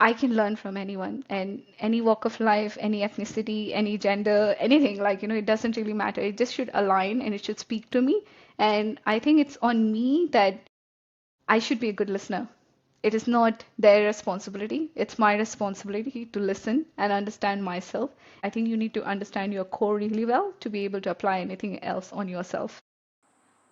I can learn from anyone and any walk of life, any ethnicity, any gender, anything. Like, it doesn't really matter. It just should align and it should speak to me. And I think it's on me that I should be a good listener. It is not their responsibility. It's my responsibility to listen and understand myself. I think you need to understand your core really well to be able to apply anything else on yourself.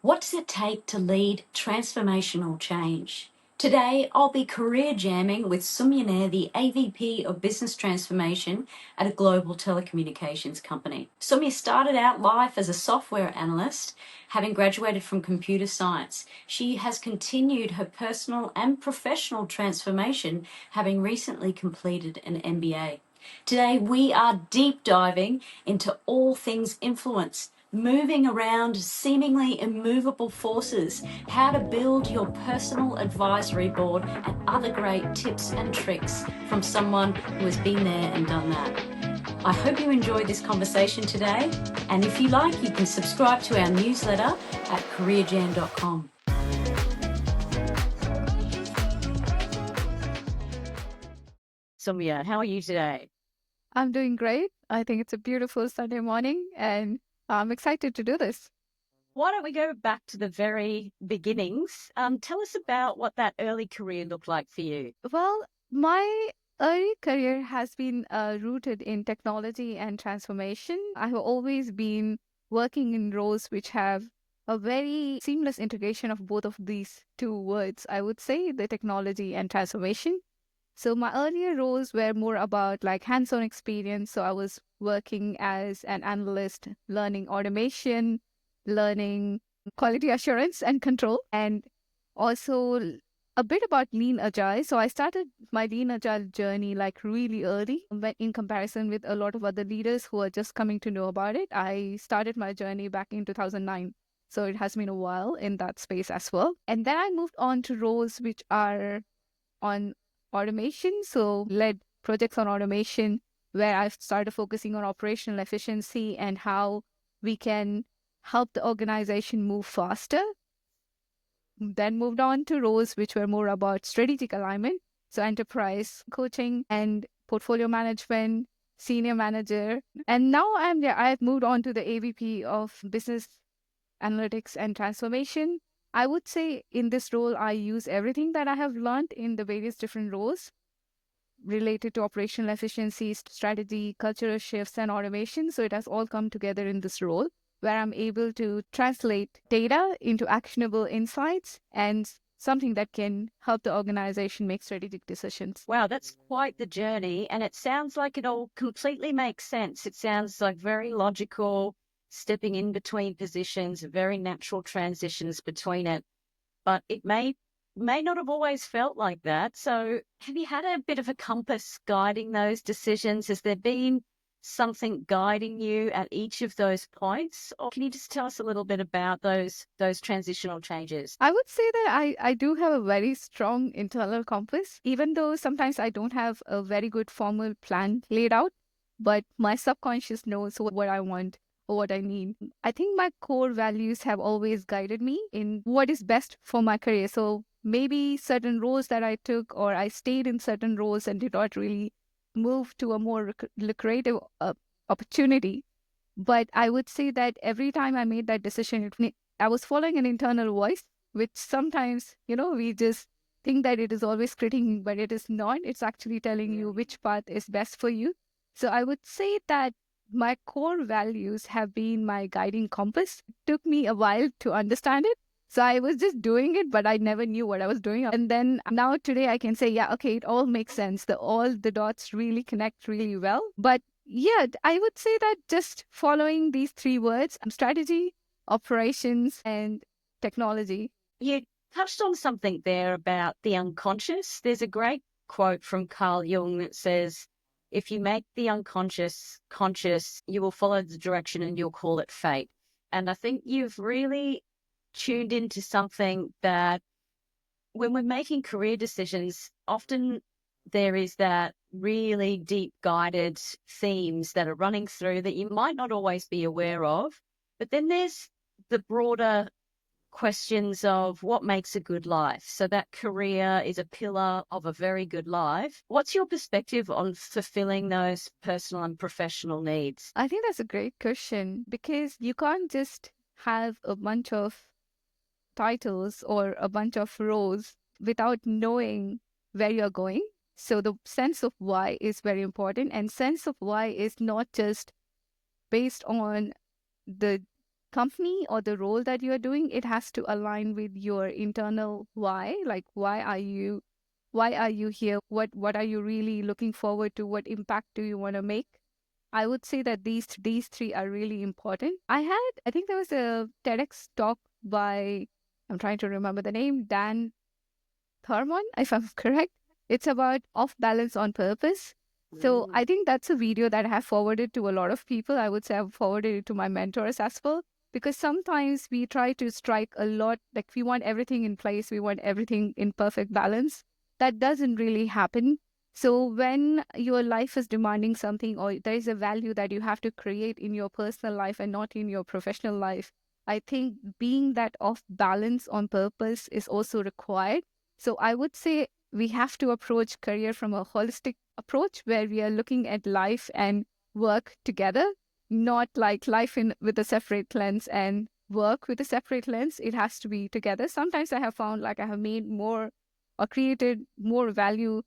What does it take to lead transformational change? Today, I'll be career jamming with Soumya Nair, the AVP of Business Transformation at a global telecommunications company. Soumya started out life as a software analyst, having graduated from computer science. She has continued her personal and professional transformation, having recently completed an MBA. Today, we are deep diving into all things influence, moving around seemingly immovable forces, how to build your personal advisory board, and other great tips and tricks from someone who has been there and done that. I hope you enjoyed this conversation today, and if you like, you can subscribe to our newsletter at careerjam.com. Soumya, how are you today? I'm doing great. I think it's a beautiful Sunday morning and I'm excited to do this. Why don't we go back to the very beginnings? Tell us about what that early career looked like for you. Well, my early career has been rooted in technology and transformation. I have always been working in roles which have a very seamless integration of both of these two words. I would say the technology and transformation. So my earlier roles were more about like hands-on experience. So I was working as an analyst, learning automation, learning quality assurance and control, and also a bit about lean agile. So I started my lean agile journey like really early in comparison with a lot of other leaders who are just coming to know about it. I started my journey back in 2009. So it has been a while in that space as well. And then I moved on to roles which are on automation. So led projects on automation where I've started focusing on operational efficiency and how we can help the organization move faster. Then moved on to roles which were more about strategic alignment. So enterprise coaching and portfolio management, senior manager. And now I've moved on to the AVP of business analytics and transformation. I would say in this role, I use everything that I have learned in the various different roles related to operational efficiencies, strategy, cultural shifts, and automation. So it has all come together in this role where I'm able to translate data into actionable insights and something that can help the organization make strategic decisions. Wow, that's quite the journey. And it sounds like it all completely makes sense. It sounds like very logical, stepping in between positions, very natural transitions between it. But it may not have always felt like that. So have you had a bit of a compass guiding those decisions? Has there been something guiding you at each of those points? Or can you just tell us a little bit about those transitional changes? I would say that I do have a very strong internal compass, even though sometimes I don't have a very good formal plan laid out, but my subconscious knows what I want or what I need. I think my core values have always guided me in what is best for my career. So maybe certain roles that I took, or I stayed in certain roles and did not really move to a more lucrative opportunity. But I would say that every time I made that decision, I was following an internal voice, which sometimes, we just think that it is always critiquing, but it is not. It's actually telling you which path is best for you. So I would say that my core values have been my guiding compass. It took me a while to understand it. So I was just doing it, but I never knew what I was doing. And then now today I can say, yeah, okay, it all makes sense. All the dots really connect really well. But yeah, I would say that just following these three words, strategy, operations, and technology. You touched on something there about the unconscious. There's a great quote from Carl Jung that says, if you make the unconscious conscious, you will follow the direction and you'll call it fate. And I think you've really tuned into something that when we're making career decisions, often there is that really deep guided themes that are running through that you might not always be aware of. But then there's the broader questions of what makes a good life. So that career is a pillar of a very good life. What's your perspective on fulfilling those personal and professional needs? I think that's a great question because you can't just have a bunch of titles or a bunch of roles without knowing where you're going. So the sense of why is very important. And sense of why is not just based on the company or the role that you're doing. It has to align with your internal why. Like why are you here? What are you really looking forward to? What impact do you want to make? I would say that these three are really important. I think there was a TEDx talk by, I'm trying to remember the name, Dan Thurman, if I'm correct. It's about off balance on purpose. So I think that's a video that I have forwarded to a lot of people. I would say I've forwarded it to my mentors as well. Because sometimes we try to strike a lot, like we want everything in place, we want everything in perfect balance. That doesn't really happen. So when your life is demanding something or there is a value that you have to create in your personal life and not in your professional life, I think being that off balance on purpose is also required. So I would say we have to approach career from a holistic approach where we are looking at life and work together, not like life in with a separate lens and work with a separate lens. It has to be together. Sometimes I have found like I have made more or created more value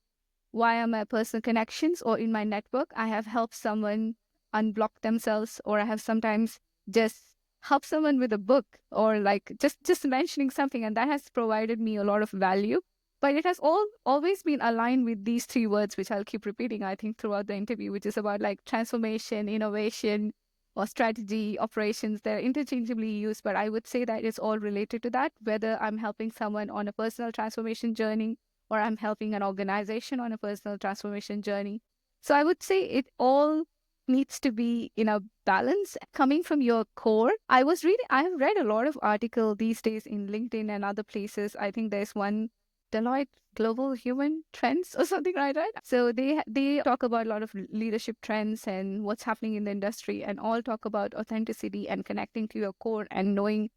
via my personal connections or in my network. I have helped someone unblock themselves, or I have sometimes just helped someone with a book or like just mentioning something, and that has provided me a lot of value. But it has always been aligned with these three words, which I'll keep repeating, I think, throughout the interview, which is about like transformation, innovation, or strategy, operations. They're interchangeably used, but I would say that it's all related to that, whether I'm helping someone on a personal transformation journey or I'm helping an organization on a personal transformation journey. So I would say it all needs to be in a balance coming from your core. I have read a lot of articles these days in LinkedIn and other places. I think there's one, Deloitte Global Human Trends or something like that. So they talk about a lot of leadership trends and what's happening in the industry, and all talk about authenticity and connecting to your core and knowing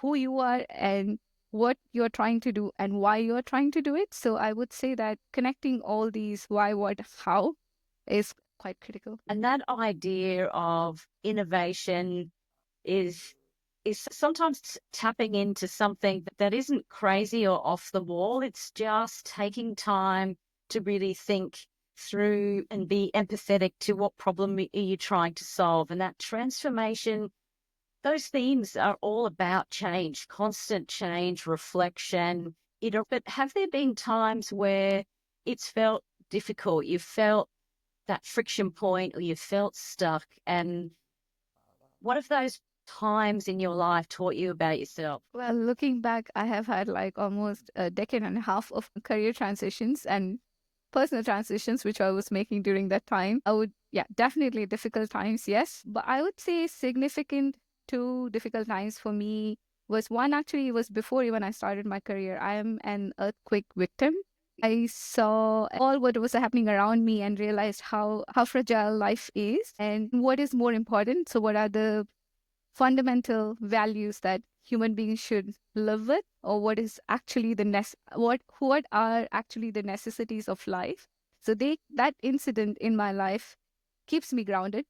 who you are and what you're trying to do and why you're trying to do it. So I would say that connecting all these why, what, how is quite critical. And that idea of innovation is sometimes tapping into something that isn't crazy or off the wall. It's just taking time to really think through and be empathetic to what problem are you trying to solve. And that transformation, those themes are all about change, constant change, reflection. But have there been times where it's felt difficult? You felt that friction point or you felt stuck? And what have those times in your life taught you about yourself? Well, looking back, I have had like almost a decade and a half of career transitions and personal transitions, which I was making during that time. Yeah, definitely difficult times, yes. But I would say significant two difficult times for me was one, actually, was before even I started my career. I am an earthquake victim. I saw all what was happening around me and realized how fragile life is and what is more important. So what are the fundamental values that human beings should live with, or what is actually what are actually the necessities of life. So that incident in my life keeps me grounded.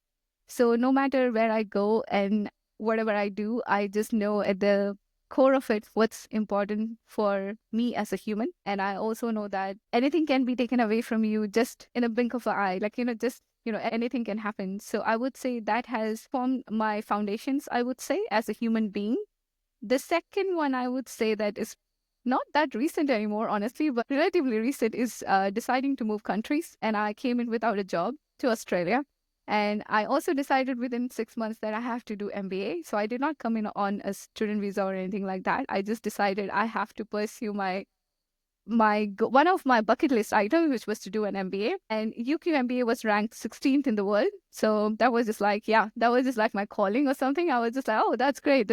So no matter where I go and whatever I do, I just know at the core of it what's important for me as a human. And I also know that anything can be taken away from you just in a blink of an eye. Like, just anything can happen. So I would say that has formed my foundations, I would say, as a human being. The second one I would say that is not that recent anymore, honestly, but relatively recent is deciding to move countries. And I came in without a job to Australia. And I also decided within 6 months that I have to do MBA. So I did not come in on a student visa or anything like that. I just decided I have to pursue one of my bucket list items, which was to do an MBA. And UQ MBA was ranked 16th in the world. So that was just like, yeah, that was just like my calling or something. I was just like, oh, that's great.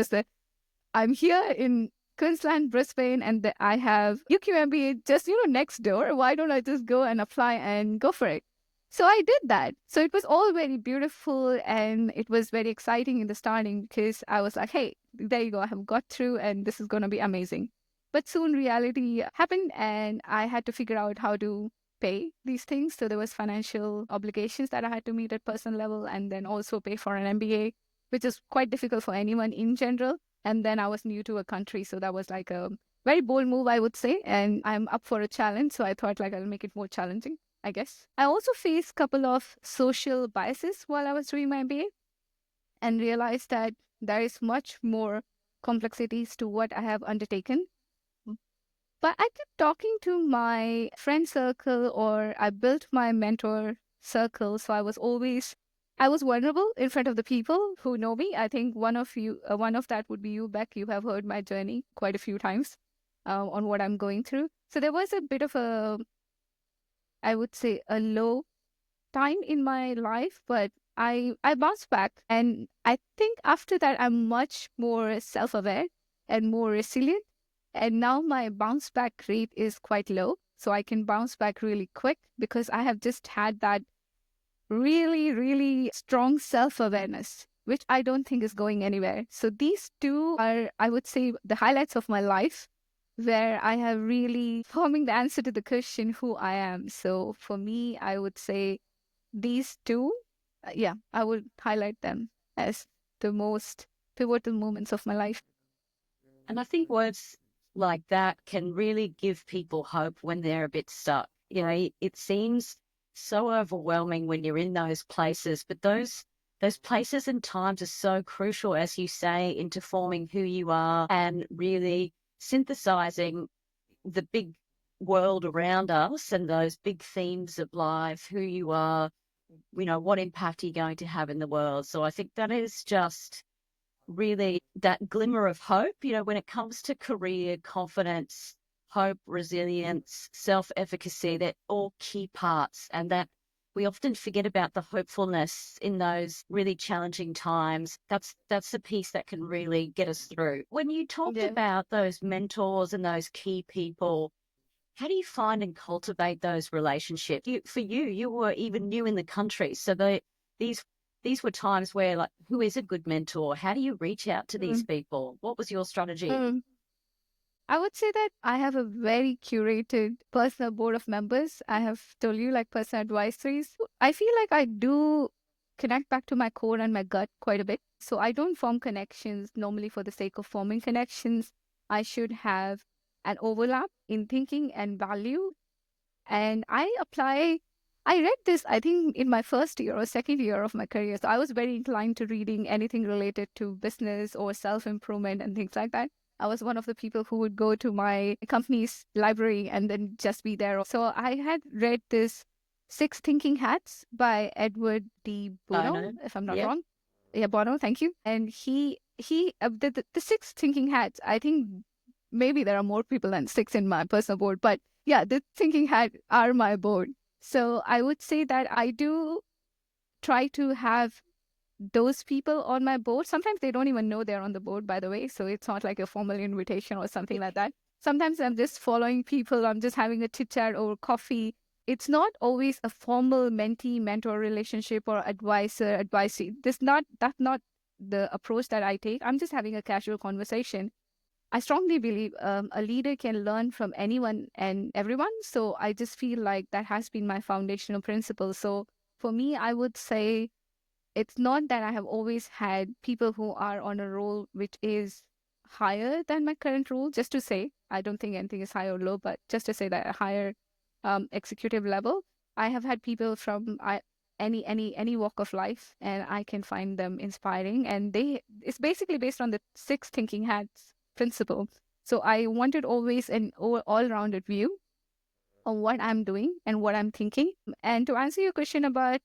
I'm here in Queensland, Brisbane, and I have UQ MBA just, next door. Why don't I just go and apply and go for it? So I did that. So it was all very beautiful and it was very exciting in the starting because I was like, hey, there you go. I have got through and this is going to be amazing. But soon reality happened and I had to figure out how to pay these things. So there was financial obligations that I had to meet at personal level and then also pay for an MBA, which is quite difficult for anyone in general. And then I was new to a country. So that was like a very bold move, I would say. And I'm up for a challenge. So I thought like I'll make it more challenging, I guess. I also faced a couple of social biases while I was doing my MBA and realized that there is much more complexities to what I have undertaken. But I kept talking to my friend circle or I built my mentor circle. So I was vulnerable in front of the people who know me. I think one of that would be you, Beck. You have heard my journey quite a few times on what I'm going through. So there was a bit of I would say, a low time in my life, but I bounced back. And I think after that, I'm much more self aware and more resilient. And now my bounce back rate is quite low. So I can bounce back really quick because I have just had that really, really strong self awareness, which I don't think is going anywhere. So these two are, I would say, the highlights of my life where I have really forming the answer to the question who I am. So for me, I would say these two, yeah, I would highlight them as the most pivotal moments of my life. And I think words like that can really give people hope when they're a bit stuck. You know, it seems so overwhelming when you're in those places, but those places and times are so crucial, as you say, into forming who you are and really synthesizing the big world around us and those big themes of life, who you are, you know, what impact are you going to have in the world. So I think that is just really that glimmer of hope, you know, when it comes to career, confidence, hope, resilience, self-efficacy, they're all key parts. And that we often forget about the hopefulness in those really challenging times. That's the piece that can really get us through. When you talked Yeah. about those mentors and those key people, how do you find and cultivate those relationships? You were even new in the country, so these these were times where, like, who is a good mentor? How do you reach out to these Mm. people? What was your strategy? Mm. I would say that I have a very curated personal board of members. I have told you like personal advisories. I feel like I do connect back to my core and my gut quite a bit. So I don't form connections normally for the sake of forming connections. I should have an overlap in thinking and value. And I read this, I think, in my first year or second year of my career. So I was very inclined to reading anything related to business or self improvement and things like that. I was one of the people who would go to my company's library and then just be there. So I had read this Six Thinking Hats by Edward D. I Bono, know. if I'm not Yeah. wrong. Yeah, Bono, thank you. And the Six Thinking Hats, I think maybe there are more people than six in my personal board, but yeah, the thinking hat are my board. So I would say that I do try to have those people on my board. Sometimes they don't even know they're on the board, by the way. So it's not like a formal invitation or something like that. Sometimes I'm just following people, I'm just having a chit chat over coffee. It's not always a formal mentee mentor relationship or advisor advisee. That's not the approach that I take. I'm just having a casual conversation. I strongly believe a leader can learn from anyone and everyone. So I just feel like that has been my foundational principle. So for me, I would say it's not that I have always had people who are on a role which is higher than my current role. Just to say, I don't think anything is high or low, but just to say that a higher executive level, I have had people from any walk of life, and I can find them inspiring. And it's basically based on the six thinking hats principle. So I wanted always an all-rounded view on what I'm doing and what I'm thinking. And to answer your question about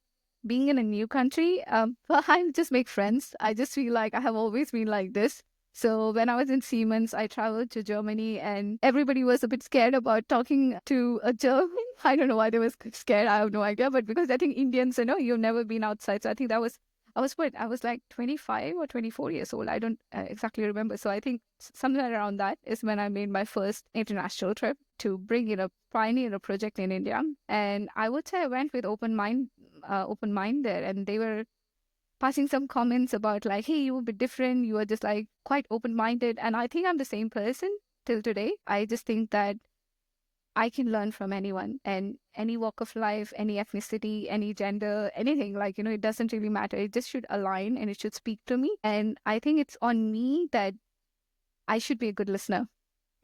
being in a new country, well, I just make friends. I just feel like I have always been like this. So when I was in Siemens, I traveled to Germany and everybody was a bit scared about talking to a German. I don't know why they were scared. I have no idea. But because I think Indians, you've never been outside. So I think I was what? I was like 25 or 24 years old. I don't exactly remember. So I think somewhere around that is when I made my first international trip. to bring in a pioneer a project in India. And I would say I went with open mind there, and they were passing some comments about like, hey, you will be different. You are just like quite open minded, and I think I'm the same person till today. I just think that I can learn from anyone and any walk of life, any ethnicity, any gender, anything. Like, it doesn't really matter. It just should align and it should speak to me. And I think it's on me that I should be a good listener.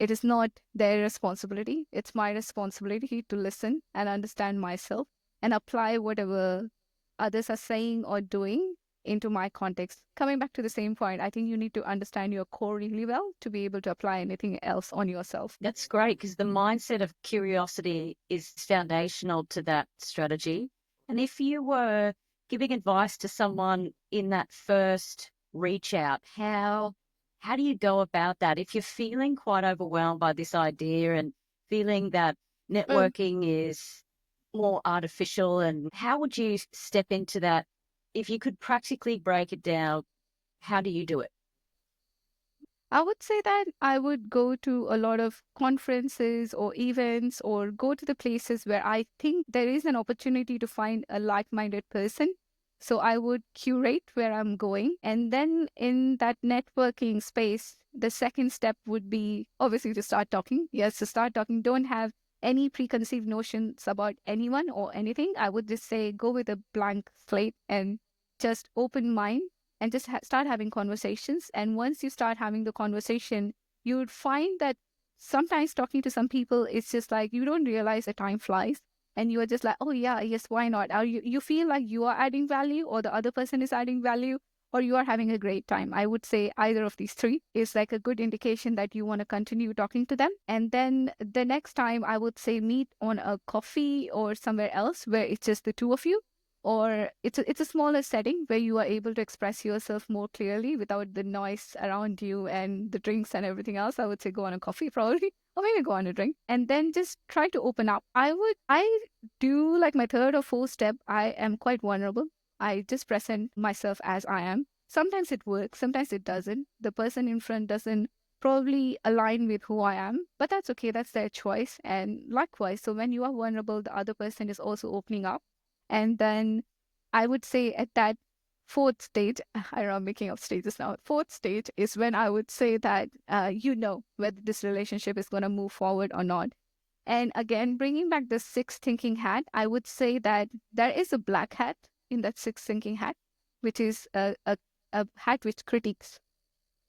It is not their responsibility. It's my responsibility to listen and understand myself and apply whatever others are saying or doing into my context. Coming back to the same point, I think you need to understand your core really well to be able to apply anything else on yourself. That's great because the mindset of curiosity is foundational to that strategy. And if you were giving advice to someone in that first reach out, how do you go about that? If you're feeling quite overwhelmed by this idea and feeling that Um, networking is more artificial, and how would you step into that? If you could practically break it down, how do you do it? I would say that I would go to a lot of conferences or events or go to the places where I think there is an opportunity to find a like minded person. So I would curate where I'm going. And then in that networking space, the second step would be obviously to start talking. Yes, to start talking. Don't have any preconceived notions about anyone or anything. I would just say go with a blank slate and just open mind and just start having conversations. And once you start having the conversation, you would find that sometimes talking to some people, it's just like you don't realize the time flies. And you are just like, oh, yeah, yes, why not? Or you feel like you are adding value, or the other person is adding value, or you are having a great time. I would say either of these three is like a good indication that you want to continue talking to them. And then the next time, I would say meet on a coffee or somewhere else where it's just the two of you, or it's a smaller setting where you are able to express yourself more clearly without the noise around you and the drinks and everything else. I would say go on a coffee probably, or maybe go on a drink, and then just try to open up. I do like my third or fourth step. I am quite vulnerable. I just present myself as I am. Sometimes it works, sometimes it doesn't. The person in front doesn't probably align with who I am, but that's okay. That's their choice. And likewise, so when you are vulnerable, the other person is also opening up. And then I would say at that fourth stage, I know I'm making up stages now. Fourth stage is when I would say that whether this relationship is going to move forward or not. And again, bringing back the sixth thinking hat, I would say that there is a black hat in that sixth thinking hat, which is a hat which critiques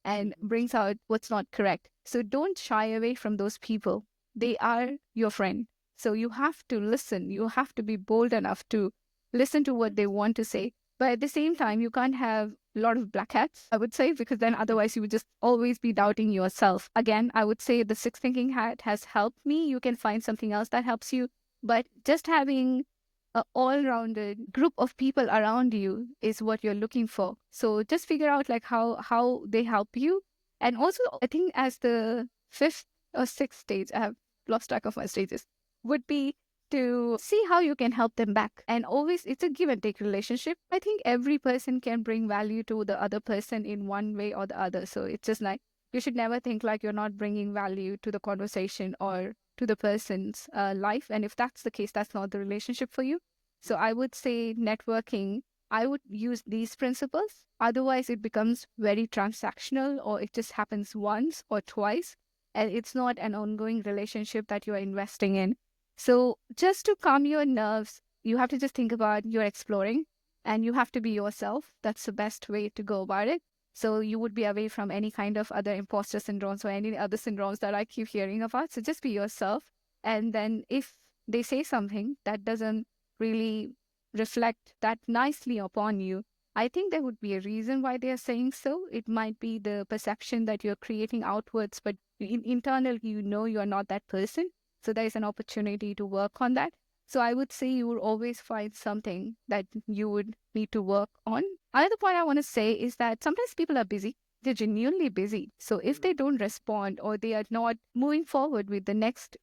and brings out what's not correct. So don't shy away from those people. They are your friend. So you have to listen. You have to be bold enough to listen to what they want to say. But at the same time, you can't have a lot of black hats, I would say, because then otherwise you would just always be doubting yourself. Again, I would say the sixth thinking hat has helped me. You can find something else that helps you. But just having a all-rounded group of people around you is what you're looking for. So just figure out like how they help you. And also I think as the fifth or sixth stage, I have lost track of my stages, would be to see how you can help them back. And always it's a give and take relationship. I think every person can bring value to the other person in one way or the other. So it's just like you should never think like you're not bringing value to the conversation or to the person's life. And if that's the case, that's not the relationship for you. So I would say networking, I would use these principles. Otherwise, it becomes very transactional, or it just happens once or twice. And it's not an ongoing relationship that you are investing in. So just to calm your nerves, you have to just think about you're exploring and you have to be yourself. That's the best way to go about it. So you would be away from any kind of other imposter syndromes or any other syndromes that I keep hearing about. So just be yourself. And then if they say something that doesn't really reflect that nicely upon you, I think there would be a reason why they are saying so. It might be the perception that you're creating outwards, but internally, you're not that person. So there is an opportunity to work on that. So I would say you would always find something that you would need to work on. Another point I want to say is that sometimes people are busy. They're genuinely busy. So if they don't respond or they are not moving forward with the next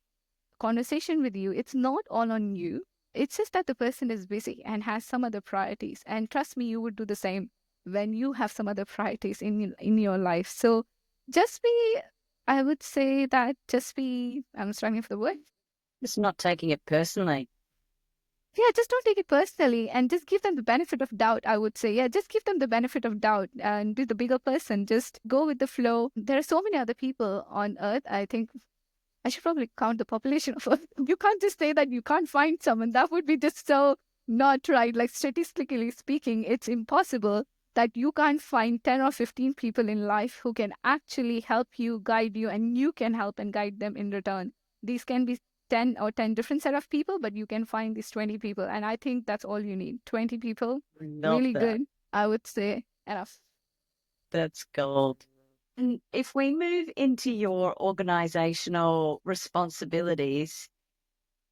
conversation with you, it's not all on you. It's just that the person is busy and has some other priorities. And trust me, you would do the same when you have some other priorities in your life. So just be I would say that just be, I'm struggling for the word. Just not taking it personally. Yeah, just don't take it personally and just give them the benefit of doubt, I would say. Yeah, just give them the benefit of doubt and be the bigger person. Just go with the flow. There are so many other people on earth. I think I should probably count the population of earth. You can't just say that you can't find someone. That would be just so not right. Like statistically speaking, it's impossible that you can't find 10 or 15 people in life who can actually help you, guide you, and you can help and guide them in return. These can be 10 different set of people, but you can find these 20 people. And I think that's all you need. 20 people, Love really that. good. I would say enough. That's gold. And if we move into your organizational responsibilities,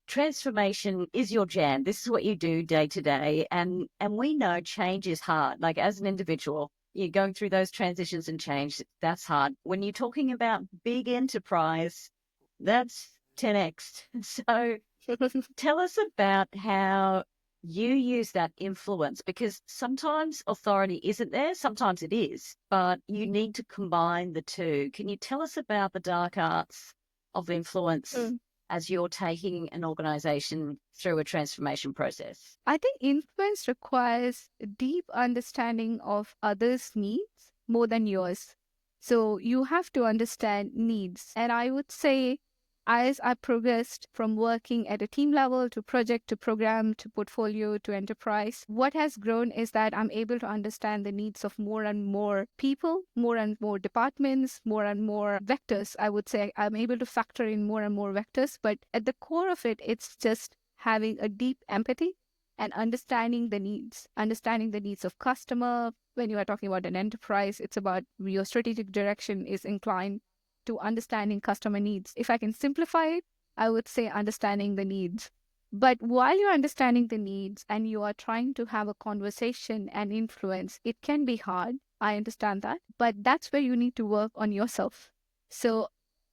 transformation is your jam. This is what you do day to day. And we know change is hard. Like as an individual, you're going through those transitions and change. That's hard. When you're talking about big enterprise, that's 10x. So tell us about how you use that influence, because sometimes authority isn't there, sometimes it is, but you need to combine the two. Can you tell us about the dark arts of influence as you're taking an organization through a transformation process? I think influence requires a deep understanding of others' needs more than yours. So you have to understand needs. And I would say, as I progressed from working at a team level to project to program to portfolio to enterprise, what has grown is that I'm able to understand the needs of more and more people, more and more departments, more and more vectors. I would say I'm able to factor in more and more vectors. But at the core of it, it's just having a deep empathy and understanding the needs of customer. When you are talking about an enterprise, it's about your strategic direction is inclined to understanding customer needs. If I can simplify it, I would say understanding the needs. But while you're understanding the needs and you are trying to have a conversation and influence, it can be hard. I understand that. But that's where you need to work on yourself. So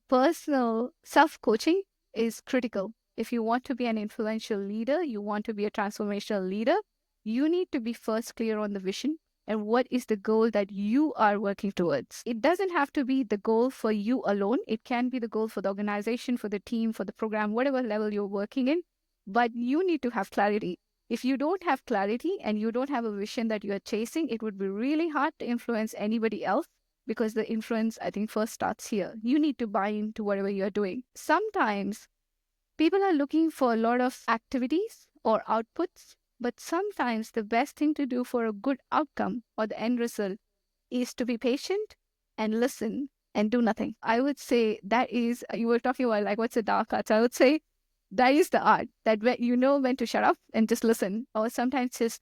personal self coaching is critical. If you want to be an influential leader, you want to be a transformational leader, you need to be first clear on the vision and what is the goal that you are working towards. It doesn't have to be the goal for you alone, it can be the goal for the organization, for the team, for the program, whatever level you're working in. But you need to have clarity. If you don't have clarity and you don't have a vision that you are chasing, it would be really hard to influence anybody else because the influence, I think, first starts here. You need to buy into whatever you're doing. Sometimes people are looking for a lot of activities or outputs, but sometimes the best thing to do for a good outcome or the end result is to be patient and listen and do nothing. I would say that is, you were talking about like what's the dark arts. I would say that is the art that you know when to shut up and just listen, or sometimes just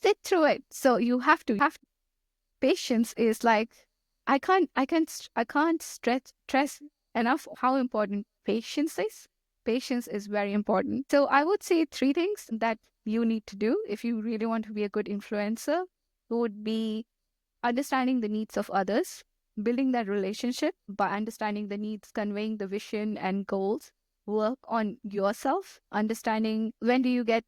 sit through it. So you have patience is like I can't stress enough how important patience is. Patience is very important. So I would say three things that you need to do if you really want to be a good influencer would be understanding the needs of others, building that relationship by understanding the needs, conveying the vision and goals, work on yourself, understanding when do you get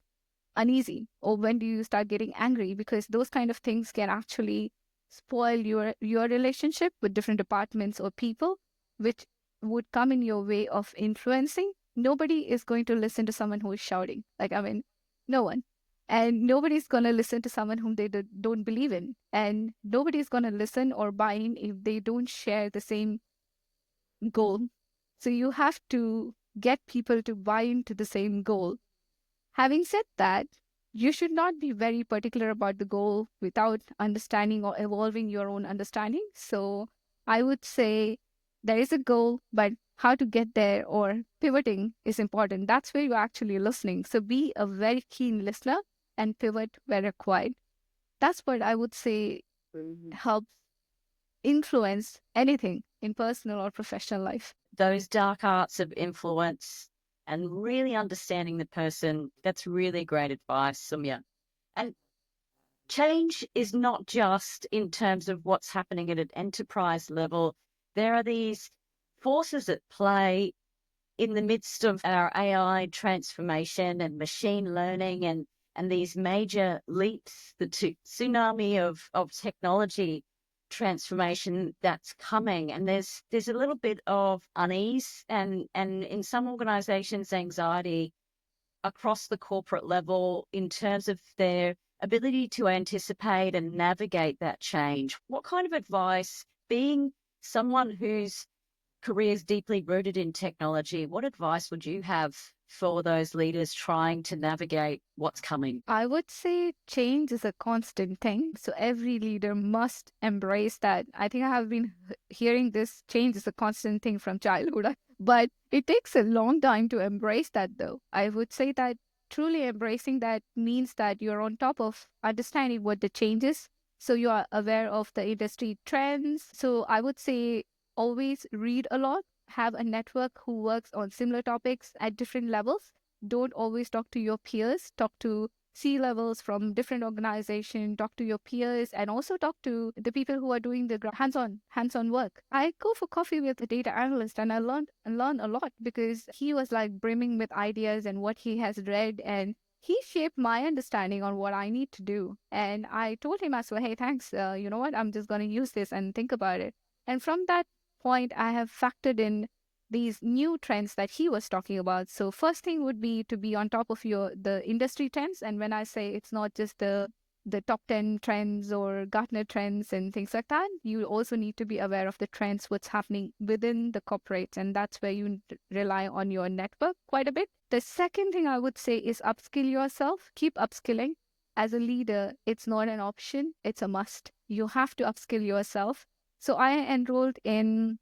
uneasy or when do you start getting angry, because those kind of things can actually spoil your relationship with different departments or people, which would come in your way of influencing. Nobody is going to listen to someone who is shouting, like, I mean, no one. And nobody's going to listen to someone whom they don't believe in, and nobody's going to listen or buy in if they don't share the same goal. So you have to get people to buy into the same goal. Having said that, you should not be very particular about the goal without understanding or evolving your own understanding. So I would say there is a goal, but how to get there or pivoting is important. That's where you're actually listening. So be a very keen listener and pivot where required. That's what I would say helps influence anything in personal or professional life. Those dark arts of influence and really understanding the person, that's really great advice, Sumya. And change is not just in terms of what's happening at an enterprise level. There are these forces at play in the midst of our AI transformation and machine learning and these major leaps, the tsunami of technology transformation that's coming, and there's a little bit of unease and in some organizations anxiety across the corporate level in terms of their ability to anticipate and navigate that change. What kind of advice, being someone whose career is deeply rooted in technology, what advice would you have for those leaders trying to navigate what's coming? I would say change is a constant thing. So every leader must embrace that. I think I have been hearing this change is a constant thing from childhood, but it takes a long time to embrace that, though. I would say that truly embracing that means that you're on top of understanding what the change is. So you are aware of the industry trends. So I would say always read a lot, have a network who works on similar topics at different levels. Don't always talk to your peers, talk to C levels from different organizations, talk to your peers, and also talk to the people who are doing the hands-on work. I go for coffee with a data analyst, and I learn a lot because he was like brimming with ideas and what he has read, and he shaped my understanding on what I need to do. And I told him as well, hey, thanks. You know what? I'm just going to use this and think about it. And from that point, I have factored in these new trends that he was talking about. So first thing would be to be on top of the industry trends. And when I say it's not just the top 10 trends or Gartner trends and things like that, you also need to be aware of the trends, what's happening within the corporate. And that's where you rely on your network quite a bit. The second thing I would say is upskill yourself. Keep upskilling. As a leader, it's not an option, it's a must. You have to upskill yourself. So I enrolled in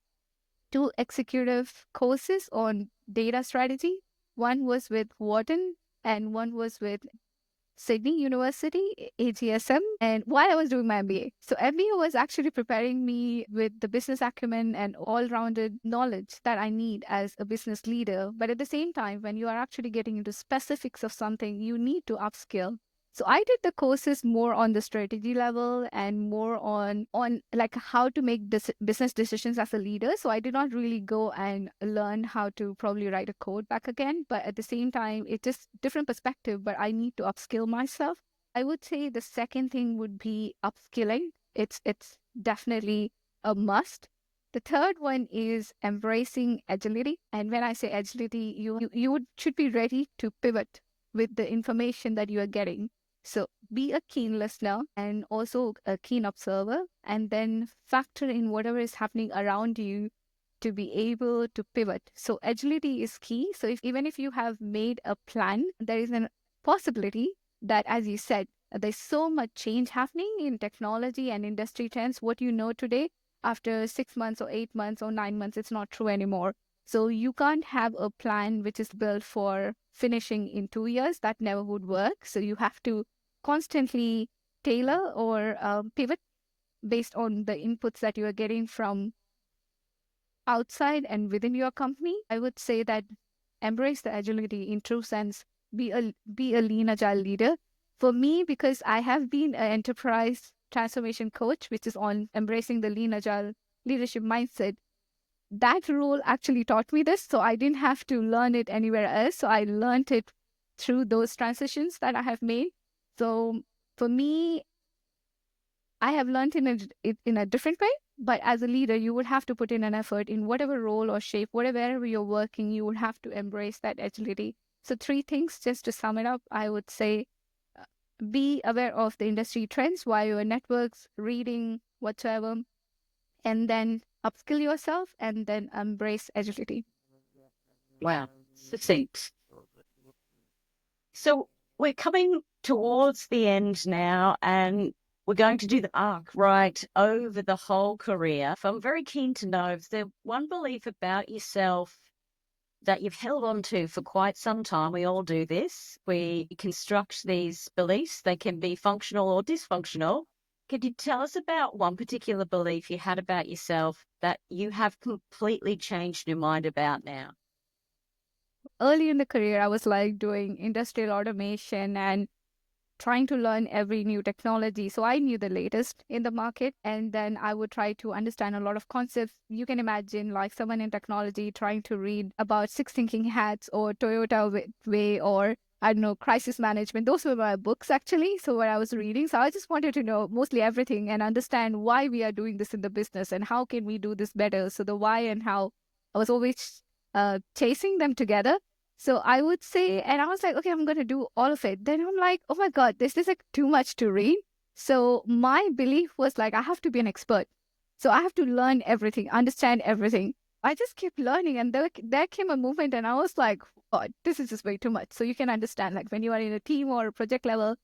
two executive courses on data strategy. One was with Wharton and one was with Sydney University, AGSM, and while I was doing my MBA. So MBA was actually preparing me with the business acumen and all-rounded knowledge that I need as a business leader. But at the same time, when you are actually getting into specifics of something, you need to upskill. So I did the courses more on the strategy level and more on like how to make business decisions as a leader. So I did not really go and learn how to probably write a code back again. But at the same time, it's just different perspective. But I need to upskill myself. I would say the second thing would be upskilling. It's definitely a must. The third one is embracing agility. And when I say agility, should be ready to pivot with the information that you are getting. So be a keen listener and also a keen observer, and then factor in whatever is happening around you to be able to pivot. So agility is key. So even if you have made a plan, there is a possibility that, as you said, there's so much change happening in technology and industry trends. What you know today, after 6 months or 8 months or 9 months, it's not true anymore. So you can't have a plan which is built for finishing in 2 years. That never would work. So you have to constantly tailor or pivot based on the inputs that you are getting from outside and within your company. I would say that embrace the agility in true sense. Be a lean agile leader. For me, because I have been an enterprise transformation coach, which is on embracing the lean agile leadership mindset, that role actually taught me this. So I didn't have to learn it anywhere else. So I learned it through those transitions that I have made. So for me, I have learned in a different way. But as a leader, you would have to put in an effort in whatever role or shape, whatever you're working, you would have to embrace that agility. So three things, just to sum it up, I would say uh, be aware of the industry trends via your networks, reading, whatsoever, and then upskill yourself and then embrace agility. Wow, succinct. So we're coming towards the end now, and we're going to do the arc right over the whole career. So I'm very keen to know if there's one belief about yourself that you've held on to for quite some time. We all do this. We construct these beliefs. They can be functional or dysfunctional. Could you tell us about one particular belief you had about yourself that you have completely changed your mind about now? Early in the career, I was like doing industrial automation and trying to learn every new technology. So I knew the latest in the market, and then I would try to understand a lot of concepts. You can imagine like someone in technology trying to read about six thinking hats or Toyota way or I don't know, crisis management. Those were my books actually. So what I was reading. So I just wanted to know mostly everything and understand why we are doing this in the business and how can we do this better. So the why and how, I was always chasing them together. So I would say, and I was like, okay, I'm going to do all of it. Then I'm like, oh my God, this is like too much to read. So my belief was like, I have to be an expert. So I have to learn everything, understand everything. I just kept learning. And there came a moment and I was like, God, this is just way too much. So you can understand, like when you are in a team or a project level,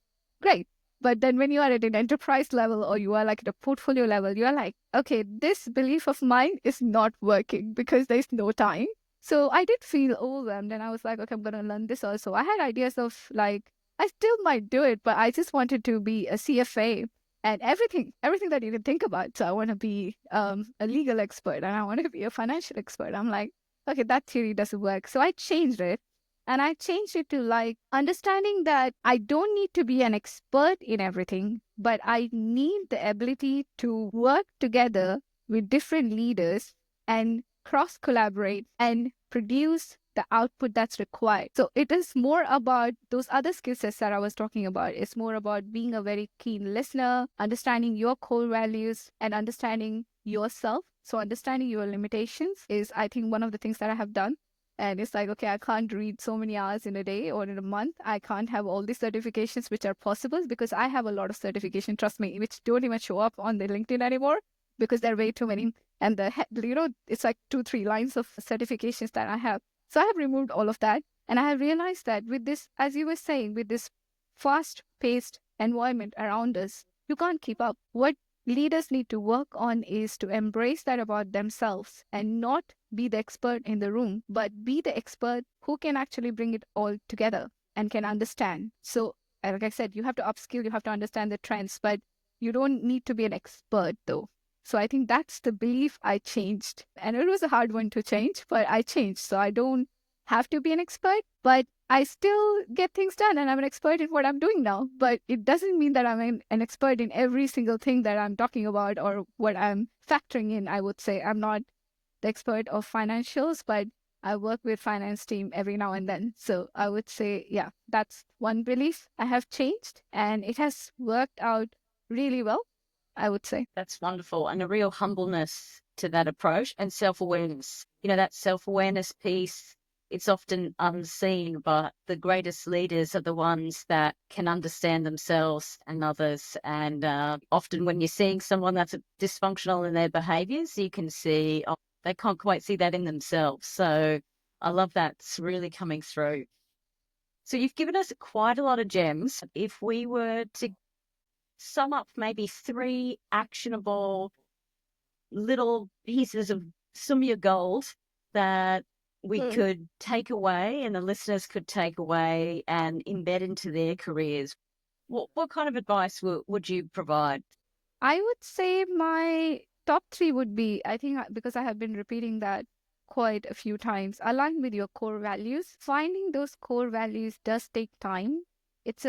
great. But then when you are at an enterprise level or you are like at a portfolio level, you are like, okay, this belief of mine is not working because there's no time. So I did feel overwhelmed and I was like, okay, I'm going to learn this also. I had ideas of like, I still might do it, but I just wanted to be a CFA and everything that you can think about. So I want to be a legal expert and I want to be a financial expert. I'm like, okay, that theory doesn't work. So I changed it. And I changed it to like understanding that I don't need to be an expert in everything, but I need the ability to work together with different leaders and cross collaborate and produce the output that's required. So it is more about those other skill sets that I was talking about. It's more about being a very keen listener, understanding your core values and understanding yourself. So understanding your limitations is, I think, one of the things that I have done. And it's like, okay, I can't read so many hours in a day or in a month. I can't have all these certifications which are possible because I have a lot of certification, trust me, which don't even show up on the LinkedIn anymore because there are way too many. And it's like 2-3 lines of certifications that I have. So I have removed all of that. And I have realized that with this, as you were saying, with this fast paced environment around us, you can't keep up. What leaders need to work on is to embrace that about themselves and not be the expert in the room, but be the expert who can actually bring it all together and can understand. So, like I said, you have to upskill, you have to understand the trends, but you don't need to be an expert though. So I think that's the belief I changed. And it was a hard one to change, but I changed. So I don't have to be an expert, but I still get things done and I'm an expert in what I'm doing now. But it doesn't mean that I'm an expert in every single thing that I'm talking about or what I'm factoring in. I would say I'm not the expert of financials, but I work with finance team every now and then. So I would say, yeah, that's one belief I have changed and it has worked out really well, I would say. That's wonderful. And a real humbleness to that approach and self-awareness. That self-awareness piece, it's often unseen, but the greatest leaders are the ones that can understand themselves and others. And often when you're seeing someone that's dysfunctional in their behaviors, you can see, they can't quite see that in themselves. So I love that's really coming through. So you've given us quite a lot of gems. If we were to sum up maybe 3 actionable little pieces of Soumya gold that we could take away and the listeners could take away and embed into their careers, what kind of advice would you provide? I would say my top three would be, I think, because I have been repeating that quite a few times, align with your core values. Finding those core values does take time. It's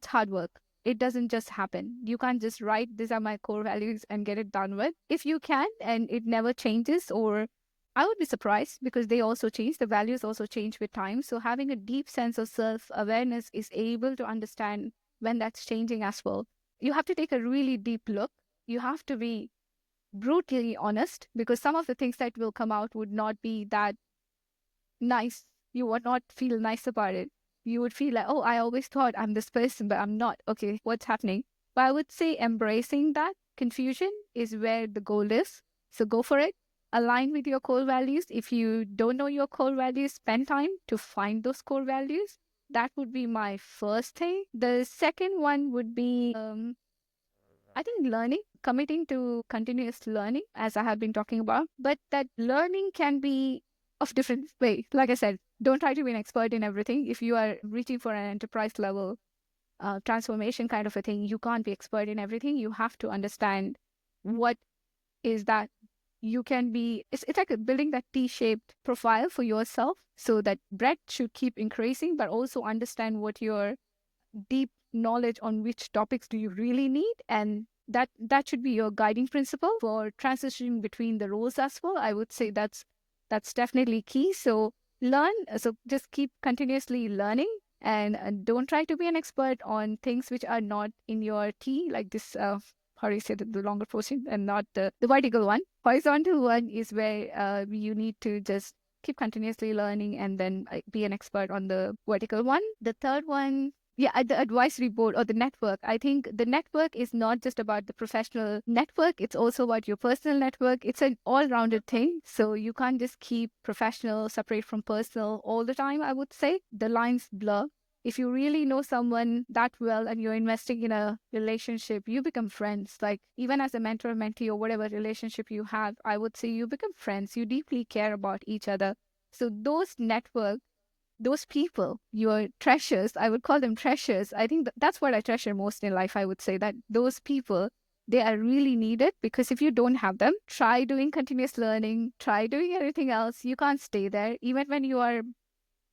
hard work. It doesn't just happen. You can't just write, these are my core values and get it done with. If you can, and it never changes, or I would be surprised because they also change. The values also change with time. So having a deep sense of self-awareness is able to understand when that's changing as well. You have to take a really deep look. You have to be brutally honest because some of the things that will come out would not be that nice. You would not feel nice about it. You would feel like, oh, I always thought I'm this person, but I'm not. Okay, what's happening? But I would say embracing that confusion is where the goal is. So go for it. Align with your core values. If you don't know your core values, spend time to find those core values. That would be my first thing. The second one would be I think learning, committing to continuous learning, as I have been talking about, but that learning can be of different way. Like I said, don't try to be an expert in everything. If you are reaching for an enterprise level transformation kind of a thing, you can't be expert in everything. You have to understand what is that you can be. It's like building that T-shaped profile for yourself so that breadth should keep increasing, but also understand what your deep knowledge on which topics do you really need, and that should be your guiding principle for transitioning between the roles as well. I would say that's definitely key. So just keep continuously learning, And don't try to be an expert on things which are not in your T, like this, how do you say, the longer portion and not the vertical one. Horizontal one is where you need to just keep continuously learning and then be an expert on the vertical one. The third one, yeah, the advisory board or the network. I think the network is not just about the professional network, it's also about your personal network. It's an all-rounded thing. So you can't just keep professional separate from personal all the time, I would say. The lines blur. If you really know someone that well and you're investing in a relationship, you become friends. Like even as a mentor, mentee, or whatever relationship you have, I would say you become friends. You deeply care about each other. So those network, those people, your treasures, I would call them treasures. I think that's what I treasure most in life. I would say that those people, they are really needed, because if you don't have them, try doing continuous learning, try doing everything else. You can't stay there. Even when you are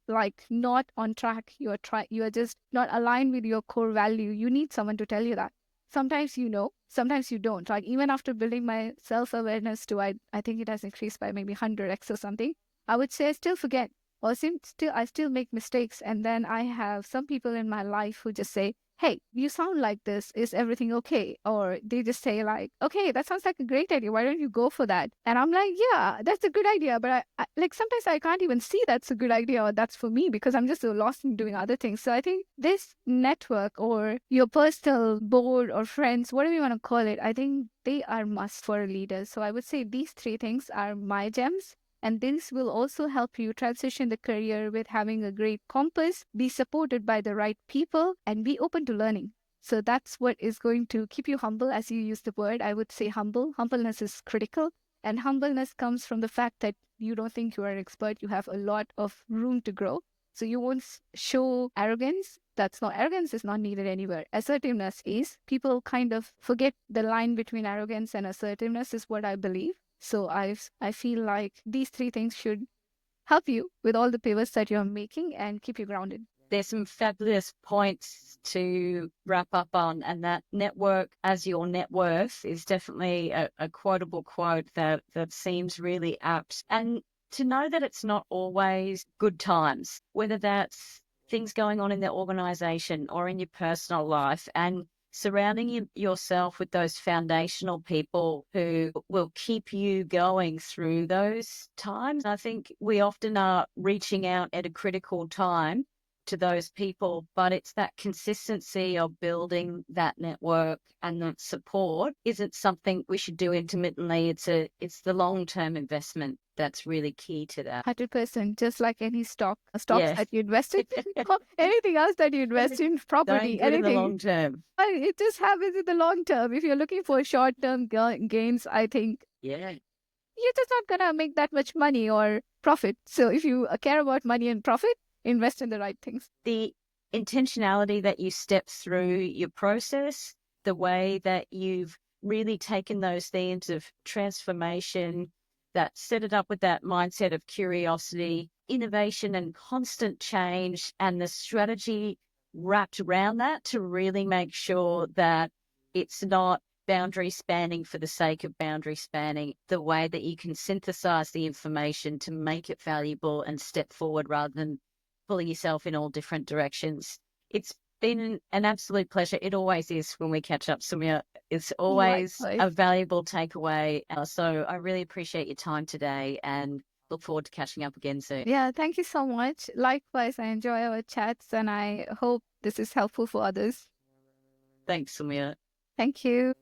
like not on track, you are just not aligned with your core value, you need someone to tell you that. Sometimes you know, sometimes you don't. Like even after building my self-awareness to, I think it has increased by maybe 100x or something, I would say I still forget, or still I still make mistakes. And then I have some people in my life who just say, hey, you sound like this, is everything okay? Or they just say like, okay, that sounds like a great idea, why don't you go for that? And I'm like, yeah, that's a good idea, but I like sometimes I can't even see that's a good idea or that's for me, because I'm just so lost in doing other things. So I think this network or your personal board or friends, whatever you want to call it, I think they are must for a leader. So I would say these three things are my gems. And this will also help you transition the career with having a great compass, be supported by the right people, and be open to learning. So that's what is going to keep you humble. As you use the word, I would say humble. Humbleness is critical. And humbleness comes from the fact that you don't think you are an expert. You have a lot of room to grow. So you won't show arrogance. Arrogance is not needed anywhere. Assertiveness is. People kind of forget the line between arrogance and assertiveness, is what I believe. So I feel like these three things should help you with all the pivots that you're making and keep you grounded. There's some fabulous points to wrap up on, and that network as your net worth is definitely a quotable quote that seems really apt. And to know that it's not always good times, whether that's things going on in the organization or in your personal life, and surrounding yourself with those foundational people who will keep you going through those times. I think we often are reaching out at a critical time to those people, but it's that consistency of building that network and that support isn't something we should do intermittently. It's the long-term investment that's really key to that. 100%, just like any stocks Yeah. that you invest in, or anything else that you invest in, property, Don't good in the anything. long term. It just happens in the long term. If you're looking for short-term gains, I think Yeah. you're just not gonna make that much money or profit. So if you care about money and profit, invest in the right things. The intentionality that you step through your process, the way that you've really taken those themes of transformation, that set it up with that mindset of curiosity, innovation, and constant change, and the strategy wrapped around that to really make sure that it's not boundary spanning for the sake of boundary spanning, the way that you can synthesize the information to make it valuable and step forward rather than pulling yourself in all different directions. It's been an absolute pleasure. It always is when we catch up, Soumya. It's always Likewise. a valuable takeaway. So I really appreciate your time today and look forward to catching up again soon. Yeah, thank you so much. Likewise, I enjoy our chats and I hope this is helpful for others. Thanks, Soumya. Thank you.